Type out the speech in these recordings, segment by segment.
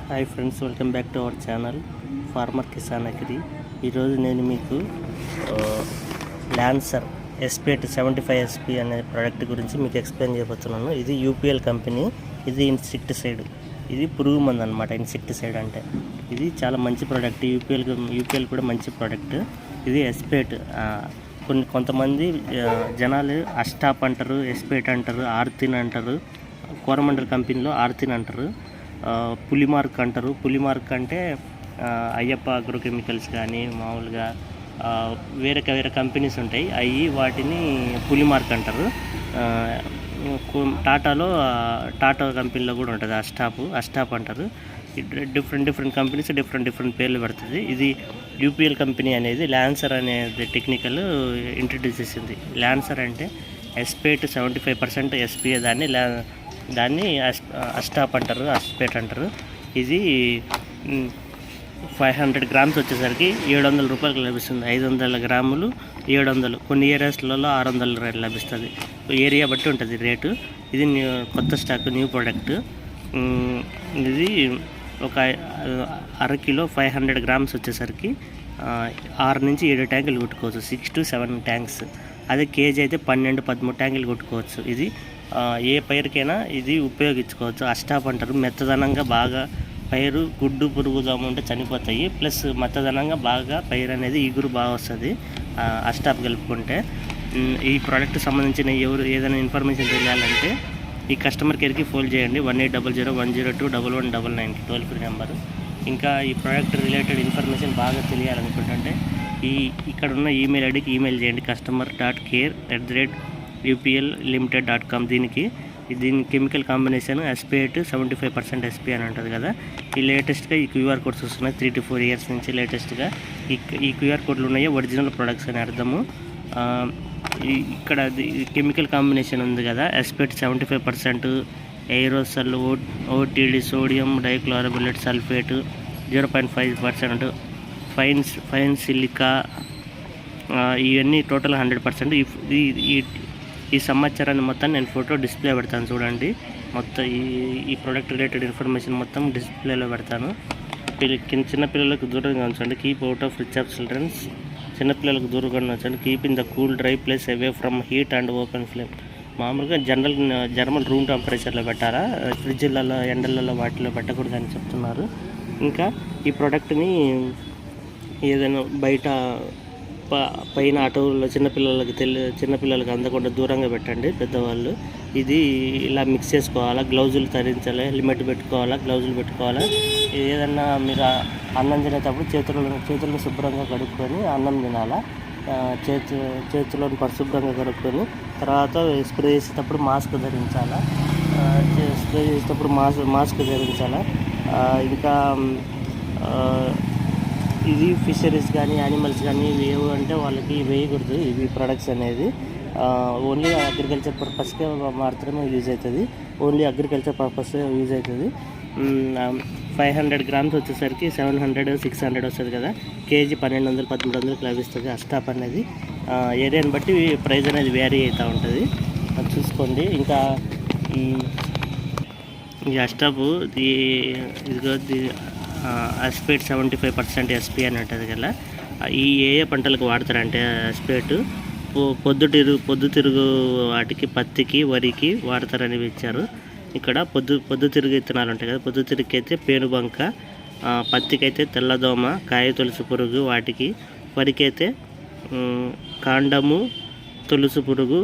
Hi friends, welcome back to our channel farmer Kisan agri. ఈరోజు నేను మీకు ల్యాన్సర్ SP8 75 SP అనే ప్రోడక్ట్ గురించి మీకు ఎక్స్ప్లెయిన్ చేయబోతున్నాను. ఇది UPL కంపెనీ. ఇది ఇన్సెక్టిసైడ్, ఇది పురుగు మందు అనమాట. ఇన్సెక్టిసైడ్ అంటే ఇది చాలా మంచి ప్రోడక్ట్. యూపీఎల్ కూడా మంచి ప్రోడక్ట్. ఇది SP8. కొంతమంది జనాలు అస్టాప్ అంటారు, SP8 అంటారు, ఆర్తిన్ అంటారు. కోరమండల్ కంపెనీలో ఆర్తిన్ అంటారు. పులిమార్క్ అంటారు. పులిమార్క్ అంటే అయ్యప్ప అగ్రోకెమికల్స్ కానీ మామూలుగా వేరే కంపెనీస్ ఉంటాయి, అవి వాటిని పులిమార్క్ అంటారు. టాటా కంపెనీలో కూడా ఉంటుంది అస్టాప్ అంటారు. డిఫరెంట్ కంపెనీస్ డిఫరెంట్ పేర్లు పెడుతుంది. ఇది యూపీఎల్ కంపెనీ అనేది ల్యాన్సర్ అనేది టెక్నికల్ ఇంట్రడ్యూస్ చేసింది. ల్యాన్సర్ అంటే SP8 75% SP, దాన్ని అస్టాప్ అంటారు, SP8 అంటారు. ఇది 500 గ్రామ్స్ వచ్చేసరికి 700 రూపాయలకు లభిస్తుంది. 500 గ్రాములు 700, కొన్ని ఏరియాస్లలో 600 రేట్ లభిస్తుంది. ఏరియా బట్టి ఉంటుంది రేటు. ఇది కొత్త స్టాక్, న్యూ ప్రోడక్ట్. ఇది ఒక అరకిలో 500 గ్రామ్స్ వచ్చేసరికి 6 నుంచి 7 ట్యాంకులు కొట్టుకోవచ్చు, 6 to 7 ట్యాంక్స్. అదే కేజీ అయితే 12-13 ట్యాంకులు కొట్టుకోవచ్చు. ఇది ఏ పైరుకైనా ఇది ఉపయోగించుకోవచ్చు. అస్టాప్ అంటారు. మెత్తదనంగా బాగా పైరు గుడ్డు పురుగు దోమ ఉంటే చనిపోతాయి, ప్లస్ మెత్తదనంగా బాగా పైరు అనేది ఇగురు బాగా వస్తుంది అస్టాప్ కలుపుకుంటే. ఈ ప్రోడక్ట్ సంబంధించిన ఏదైనా ఇన్ఫర్మేషన్ తెలియాలంటే ఈ కస్టమర్ కేర్కి ఫోన్ చేయండి. 1800-102-1199 టోల్ ఫ్రీ నెంబరు. ఇంకా ఈ ప్రోడక్ట్ రిలేటెడ్ ఇన్ఫర్మేషన్ బాగా తెలియాలనుకుంటుంటే ఇక్కడ ఉన్న ఈమెయిల్ ఐడికి ఈమెయిల్ చేయండి, customer.care@upllimited.com. దీని కెమికల్ కాంబినేషన్ SP8 75% SP అని ఉంటుంది కదా. ఈ లేటెస్ట్గా ఈ QR కోడ్స్ వస్తున్నాయి 3 to 4 ఇయర్స్ నుంచి. లేటెస్ట్గా ఈ QR కోడ్లు ఉన్నాయి, ఒరిజినల్ ప్రొడక్ట్స్ అని అర్థము. ఇక్కడ కెమికల్ కాంబినేషన్ ఉంది కదా, SP8 75%, ఎయిరోసల్, OTD, సోడియం డైక్లోరోబిలేట్ సల్ఫేట్ 0.5%, ఫైన్ సిలికా, ఇవన్నీ టోటల్ 100%. ఈ సమాచారాన్ని మొత్తం నేను ఫోటో డిస్ప్లే పెడతాను చూడండి. మొత్తం ఈ ప్రోడక్ట్ రిలేటెడ్ ఇన్ఫర్మేషన్ మొత్తం డిస్ప్లేలో పెడతాను. చిన్నపిల్లలకు దూరంగా ఉంచండి. Keep out of reach of childrens. చిన్నపిల్లలకు దూరంగా ఉంచండి. Keep in the cool dry place away from heat and open flame. మామూలుగా జనరల్ రూమ్ టెంపరేచర్లో పెట్టాలా, ఫ్రిడ్జ్లలో ఎండలలో వాటిలో పెట్టకూడదు అని చెప్తున్నారు. ఇంకా ఈ ప్రోడక్ట్ని ఏదైనా బయట పైన అటవుల్లో చిన్నపిల్లలకి అందకుండా దూరంగా పెట్టండి పెద్దవాళ్ళు. ఇది ఇలా మిక్స్ చేసుకోవాలా, గ్లౌజులు ధరించాలి, హెల్మెట్ పెట్టుకోవాలా, గ్లౌజులు పెట్టుకోవాలా. ఏదన్నా మీరు అన్నం తినేటప్పుడు చేతులను శుభ్రంగా కడుక్కొని అన్నం తినాలా. చేతులను పరిశుభ్రంగా కడుక్కొని తర్వాత స్ప్రే చేసేటప్పుడు మాస్క్ ధరించాలా. ఇంకా ఇది ఫిషరీస్ కానీ యానిమల్స్ కానీ ఏవి అంటే వాళ్ళకి వేయకూడదు ఇవి ప్రొడక్ట్స్ అనేది. ఓన్లీ అగ్రికల్చర్ పర్పస్కే మాత్రమే యూజ్ అవుతుంది. 500 గ్రామ్స్ వచ్చేసరికి 700-600 వస్తుంది కదా. కేజీ 1200-1300 లభిస్తుంది. అస్టాప్ అనేది ఏరియాని బట్టి ప్రైస్ అనేది వేరీ అవుతూ ఉంటుంది, అది చూసుకోండి. ఇంకా ఈ అస్టాప్ SP8 75% SP అని ఉంటుంది కదా. ఏ పంటలకు వాడతారంటే SP8 పొద్దుతిరుగు వాటికి, పత్తికి, వరికి వాడతారని ఇచ్చారు. ఇక్కడ పొద్దుతిరుగు విత్తనాలు ఉంటాయి కదా, పొద్దుతిరుగుకి అయితే పేనుబంక, పత్తికి అయితే తెల్లదోమ, కాయ తొలుసు పురుగు వాటికి, వరికి అయితే కాండము తొలుసు పురుగు,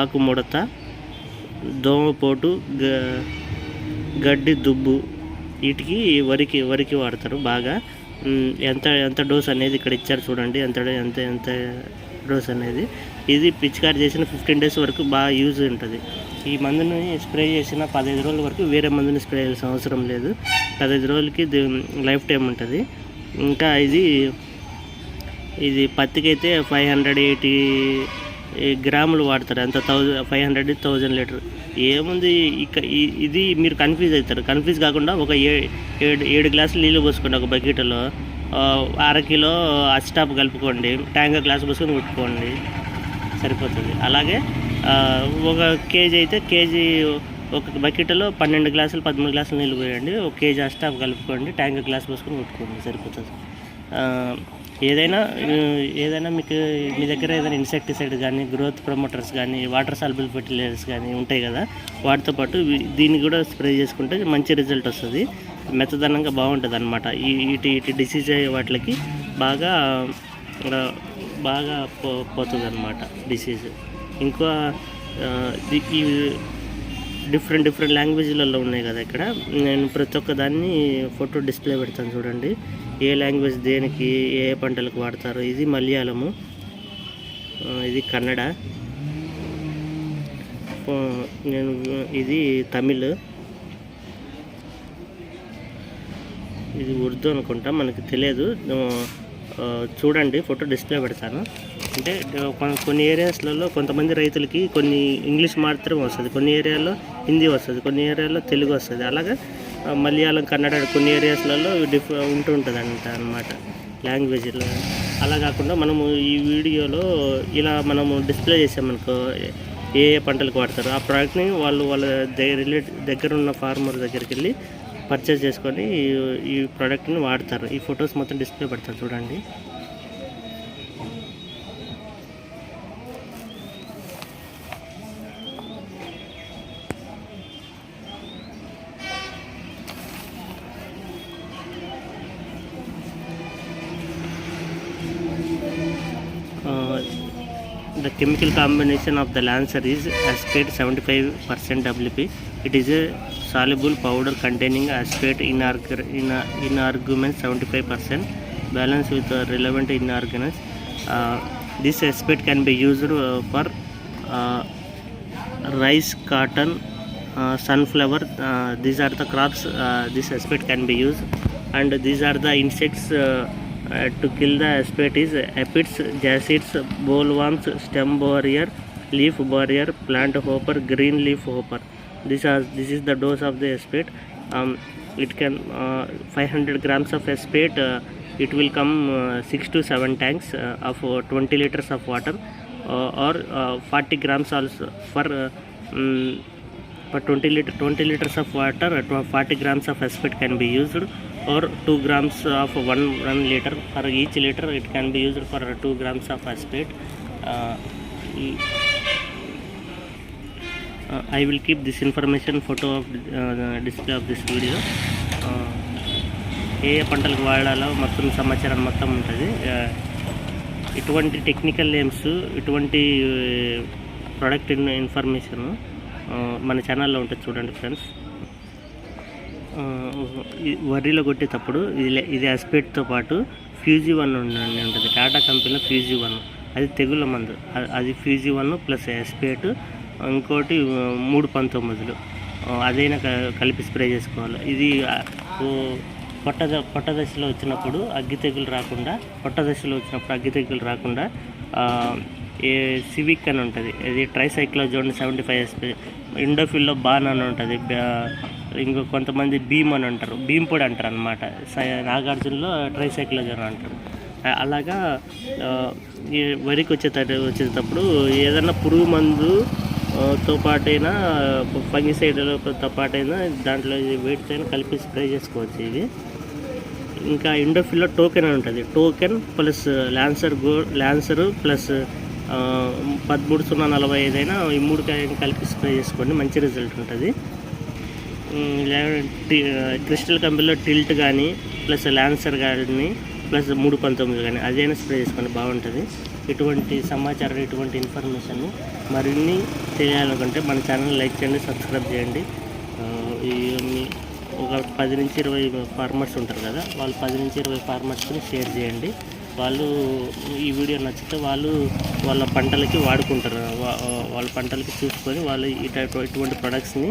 ఆకు ముడత, దోమపోటు, గడ్డి దుబ్బు, వీటికి వరికి వాడతారు బాగా. ఎంత డోస్ అనేది ఇక్కడ ఇచ్చారు చూడండి, ఎంత డోస్ అనేది. ఇది పిచికారి చేసిన 15 days వరకు బాగా యూజ్ ఉంటుంది. ఈ మందుని స్ప్రే చేసిన 15 రోజుల వరకు వేరే మందుని స్ప్రే చేయాల్సిన అవసరం లేదు. 15 రోజులకి లైఫ్ టైం ఉంటుంది. ఇంకా ఇది పత్తికి అయితే 580 గ్రాములు వాడతారు. ఎంత 500-1000 లీటర్ ఏముంది. ఇది మీరు కన్ఫ్యూజ్ కాకుండా ఒక 7 గ్లాసులు నీళ్ళు పోసుకోండి ఒక బకెట్లో. అరకిలో అస్టాప్ కలుపుకోండి, ట్యాంకర్ గ్లాస్ పోసుకొని కొట్టుకోండి, సరిపోతుంది. అలాగే ఒక కేజీ అయితే కేజీ ఒక బకెట్లో 12 గ్లాసులు 13 గ్లాసులు నీళ్ళు పోయండి. ఒక కేజీ స్టాఫ్ కలుపుకోండి. ట్యాంక్ గ్లాస్ పోసుకొని కొట్టుకోండి, సరిపోతుంది. ఏదైనా మీకు మీ దగ్గర ఏదైనా ఇన్సెక్టిసైడ్ కానీ, గ్రోత్ ప్రమోటర్స్ కానీ, వాటర్ సాల్బుల్ ఫెర్టిలైజర్స్ కానీ ఉంటాయి కదా, వాటితో పాటు దీన్ని కూడా స్ప్రే చేసుకుంటే మంచి రిజల్ట్ వస్తుంది. మెత్తదనంగా బాగుంటుంది అన్నమాట. ఇటు డిసీజ్ అయ్యే వాటికి బాగా పోతుంది అన్నమాట డిసీజ్. ఇంకా ఈ డిఫరెంట్ లాంగ్వేజ్లలో ఉన్నాయి కదా. ఇక్కడ నేను ప్రతి ఒక్క దాన్ని ఫోటో డిస్ప్లే పెడతాను చూడండి. ఏ లాంగ్వేజ్ దేనికి ఏ పంటలకు వాడతారు. ఇది మలయాళము, ఇది కన్నడ, ఇది తమిళ్, ఇది ఉర్దూ అనుకుంటా, మనకి తెలియదు. చూడండి, ఫోటో డిస్ప్లే పెడతాను. అంటే కొన్ని ఏరియాస్లలో కొంతమంది రైతులకి కొన్ని ఇంగ్లీష్ మాత్రమే వస్తుంది, కొన్ని ఏరియాలో హిందీ వస్తుంది, కొన్ని ఏరియాలో తెలుగు వస్తుంది. అలాగే మలయాళం, కన్నడ కొన్ని ఏరియాస్లలో ఉంటుంది అన్నమాట లాంగ్వేజ్లో. అలా కాకుండా మనము ఈ వీడియోలో ఇలా మనము డిస్ప్లే చేసామనుకో ఏ పంటలకు వాడతారు, ఆ ప్రోడక్ట్ని వాళ్ళ దగ్గర ఉన్న ఫార్మర్ దగ్గరికి వెళ్ళి పర్చేస్ చేసుకొని ఈ ప్రోడక్ట్ని వాడతారు. ఈ ఫొటోస్ మొత్తం డిస్ప్లే పెడతారు చూడండి. The chemical combination of the Lancer is acetate 75% WP. It is a soluble powder containing acetate inorganic 75%, balanced with relevant inorganics. This acetate can be used for rice, cotton, sunflower. These are the crops this acetate can be used, and these are the insects. To kill the acetate is aphids, jassids, bollworms, stem borer, leaf borer, plant hopper, green leaf hopper. This is the dose of the acetate. It can 500 grams of acetate. It will come 6 to 7 tanks of 20 liters of water, or 40 grams also for 20 liters of water. 40 grams of acetate can be used, or 2 grams of 1 liter. For each liter it can be used for 2 grams of acetate. I will keep this information photo of display of this video. ఏ పంటలకు వాడాలో మొత్తం సమాచారం మొత్తం ఉంటుంది. ఇటువంటి technical names, ఇటువంటి product information మన ఛానల్లో ఉంటుంది చూడండి ఫ్రెండ్స్. వరిలో కొట్టేటప్పుడు ఇది అస్పేట్తో పాటు ఫ్యూజీ1 ఉంటుంది. టాటా కంపెనీలో ఫ్యూజీ1, అది తెగుళ్ళ మందు. అది ఫ్యూజీ1 ప్లస్ అస్పేట్, ఇంకోటి 319 అదైనా కలిపి స్ప్రే చేసుకోవాలి. ఇది పొట్ట దశలో వచ్చినప్పుడు అగ్గి తెగులు రాకుండా సివిక్ అని ఉంటుంది. ఇది ట్రైసైక్లోజోన్ 75 SP. ఇండోఫిల్లో బాన్ అని ఉంటుంది. ఇంకో కొంతమంది భీమ్ అని అంటారు, భీమ్ పొడి అంటారు అనమాట. నాగార్జునలో ట్రైసైక్లోజోన్ అంటారు. అలాగా వరికి వచ్చేటప్పుడు ఏదైనా పురుగు మందుతో పాటైనా, ఫంగిసైడ్తో పాటైనా దాంట్లో వేటితో కలిపి స్ప్రే చేసుకోవచ్చు. ఇది ఇంకా ఇండోఫిల్లో టోకెన్ అని ఉంటుంది. టోకెన్ ప్లస్ ల్యాన్సర్ ప్లస్ 13-0-45 అయినా ఈ 3 కలిపి స్ప్రే చేసుకోండి, మంచి రిజల్ట్ ఉంటుంది. క్రిస్టల్ కంపెనీలో టిల్ట్ కానీ ప్లస్ ల్యాన్సర్ కానీ ప్లస్ 319 కానీ అదైనా స్ప్రే చేసుకోండి, బాగుంటుంది. ఇటువంటి సమాచారం, ఇటువంటి ఇన్ఫర్మేషన్ మరిన్ని తెలియాలనుకుంటే మన ఛానల్ లైక్ చేయండి, సబ్స్క్రైబ్ చేయండి. ఒక 10-20 ఫార్మర్స్ ఉంటారు కదా, వాళ్ళు 10-20 ఫార్మర్స్ని షేర్ చేయండి. వాళ్ళు ఈ వీడియో నచ్చితే వాళ్ళ పంటలకి వాడుకుంటారు. వాళ్ళ పంటలకి చూసుకొని వాళ్ళు ఇటువంటి ప్రొడక్ట్స్ని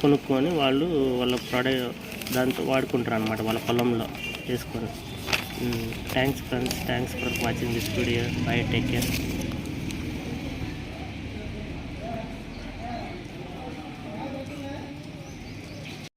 కొనుక్కొని వాళ్ళ దాంతో వాడుకుంటారు అన్నమాట, వాళ్ళ పొలంలో వేసుకొని. Thanks friends, thanks for watching this video. By, take care.